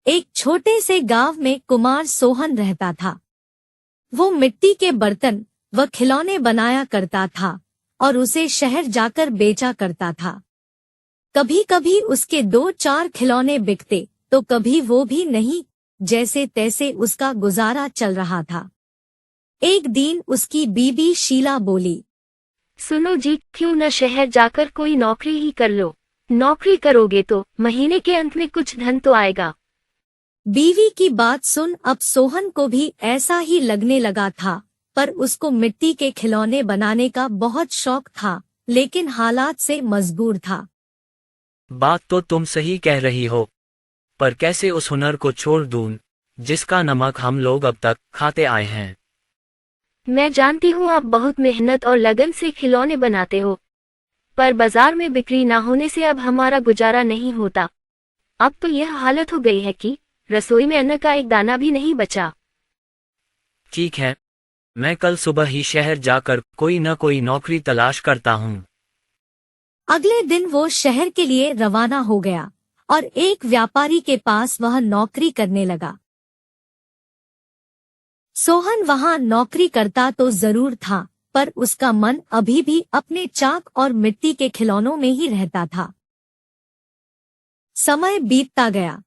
एक छोटे से गांव में कुमार सोहन रहता था। वो मिट्टी के बर्तन व खिलौने बनाया करता था और उसे शहर जाकर बेचा करता था। कभी कभी उसके 2-4 खिलौने बिकते तो कभी वो भी नहीं, जैसे तैसे उसका गुजारा चल रहा था। एक दिन उसकी बीबी शीला बोली, सुनो जी, क्यों न शहर जाकर कोई नौकरी ही कर लो। नौकरी करोगे तो महीने के अंत में कुछ धन तो आएगा। बीवी की बात सुन अब सोहन को भी ऐसा ही लगने लगा था, पर उसको मिट्टी के खिलौने बनाने का बहुत शौक था, लेकिन हालात से मजबूर था। बात तो तुम सही कह रही हो, पर कैसे उस हुनर को छोड़ दूं, जिसका नमक हम लोग अब तक खाते आए हैं। मैं जानती हूँ आप बहुत मेहनत और लगन से खिलौने बनाते हो, पर बाजार में बिक्री ना होने से अब हमारा गुजारा नहीं होता। अब तो यह हालत हो गई है कि रसोई में अन्न का एक दाना भी नहीं बचा। ठीक है, मैं कल सुबह ही शहर जाकर कोई न कोई नौकरी तलाश करता हूँ। अगले दिन वो शहर के लिए रवाना हो गया और एक व्यापारी के पास वह नौकरी करने लगा। सोहन वहां नौकरी करता तो जरूर था, पर उसका मन अभी भी अपने चाक और मिट्टी के खिलौनों में ही रहता था। समय बीतता गया।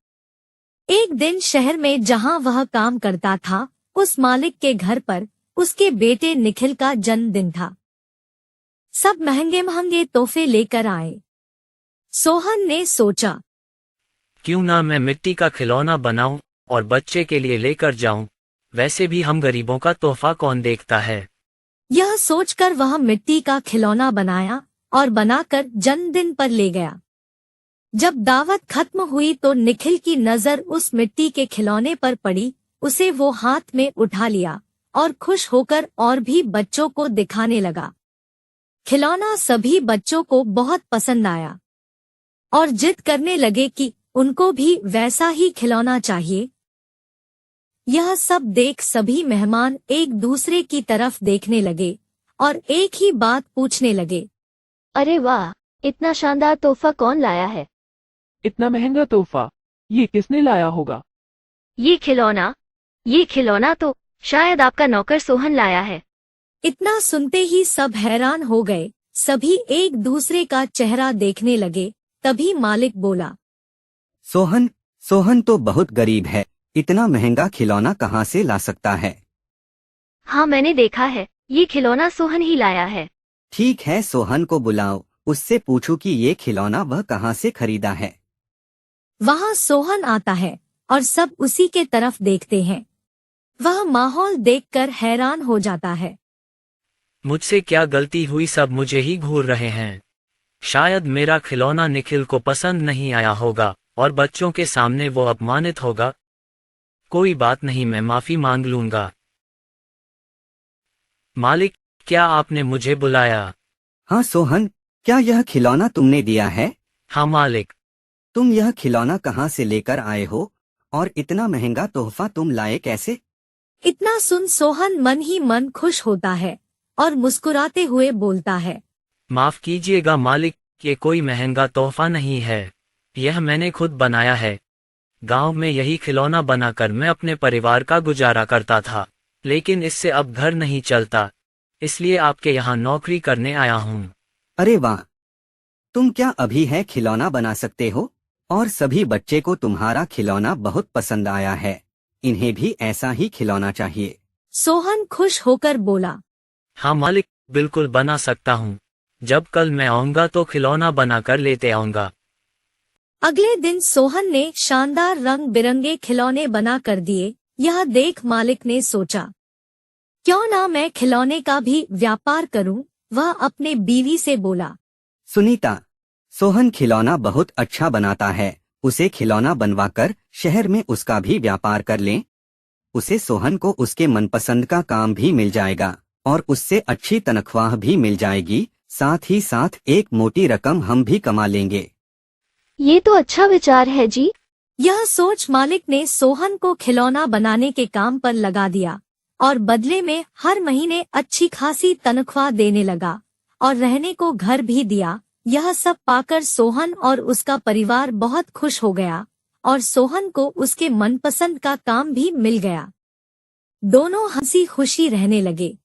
एक दिन शहर में जहां वह काम करता था, उस मालिक के घर पर उसके बेटे निखिल का जन्मदिन था। सब महंगे महंगे तोहफे लेकर आए। सोहन ने सोचा, क्यों ना मैं मिट्टी का खिलौना बनाऊं और बच्चे के लिए लेकर जाऊं। वैसे भी हम गरीबों का तोहफा कौन देखता है। यह सोचकर वह मिट्टी का खिलौना बनाया और बनाकर जन्मदिन पर ले गया। जब दावत खत्म हुई तो निखिल की नजर उस मिट्टी के खिलौने पर पड़ी। उसे वो हाथ में उठा लिया और खुश होकर और भी बच्चों को दिखाने लगा। खिलौना सभी बच्चों को बहुत पसंद आया और जिद करने लगे कि उनको भी वैसा ही खिलौना चाहिए। यह सब देख सभी मेहमान एक दूसरे की तरफ देखने लगे और एक ही बात पूछने लगे, अरे वाह, इतना शानदार तोहफा कौन लाया है? इतना महंगा तोहफा ये किसने लाया होगा? ये खिलौना तो शायद आपका नौकर सोहन लाया है। इतना सुनते ही सब हैरान हो गए। सभी एक दूसरे का चेहरा देखने लगे। तभी मालिक बोला, सोहन तो बहुत गरीब है, इतना महंगा खिलौना कहाँ से ला सकता है? हाँ, मैंने देखा है, ये खिलौना सोहन ही लाया है। ठीक है, सोहन को बुलाओ, उससे पूछो कि ये खिलौना वह कहाँ से खरीदा है। वहाँ सोहन आता है और सब उसी के तरफ देखते हैं। वह माहौल देखकर हैरान हो जाता है। मुझसे क्या गलती हुई, सब मुझे ही घूर रहे हैं। शायद मेरा खिलौना निखिल को पसंद नहीं आया होगा और बच्चों के सामने वो अपमानित होगा। कोई बात नहीं, मैं माफी मांग लूंगा। मालिक, क्या आपने मुझे बुलाया? हाँ सोहन, क्या यह खिलौना तुमने दिया है? हाँ मालिक। तुम यह खिलौना कहाँ से लेकर आए हो और इतना महंगा तोहफा तुम लाए कैसे? इतना सुन सोहन मन ही मन खुश होता है और मुस्कुराते हुए बोलता है, माफ कीजिएगा मालिक, ये कोई महंगा तोहफा नहीं है, यह मैंने खुद बनाया है। गांव में यही खिलौना बनाकर मैं अपने परिवार का गुजारा करता था, लेकिन इससे अब घर नहीं चलता, इसलिए आपके यहाँ नौकरी करने आया हूँ। अरे वाह, तुम क्या अभी है खिलौना बना सकते हो? और सभी बच्चे को तुम्हारा खिलौना बहुत पसंद आया है, इन्हें भी ऐसा ही खिलौना चाहिए। सोहन खुश होकर बोला, हाँ मालिक, बिल्कुल बना सकता हूँ। जब कल मैं आऊँगा तो खिलौना बनाकर लेते आऊँगा। अगले दिन सोहन ने शानदार रंग बिरंगे खिलौने बना कर दिए। यह देख मालिक ने सोचा, क्यों ना मैं खिलौने का भी व्यापार करूं। वह अपने बीवी से बोला, सुनीता, सोहन खिलौना बहुत अच्छा बनाता है, उसे खिलौना बनवाकर शहर में उसका भी व्यापार कर लें। उसे सोहन को उसके मनपसंद का काम भी मिल जाएगा और उससे अच्छी तनख्वाह भी मिल जाएगी, साथ ही साथ एक मोटी रकम हम भी कमा लेंगे। ये तो अच्छा विचार है जी। यह सोच मालिक ने सोहन को खिलौना बनाने के काम पर लगा दिया और बदले में हर महीने अच्छी खासी तनख्वाह देने लगा और रहने को घर भी दिया। यह सब पाकर सोहन और उसका परिवार बहुत खुश हो गया और सोहन को उसके मनपसंद का काम भी मिल गया। दोनों हंसी खुशी रहने लगे।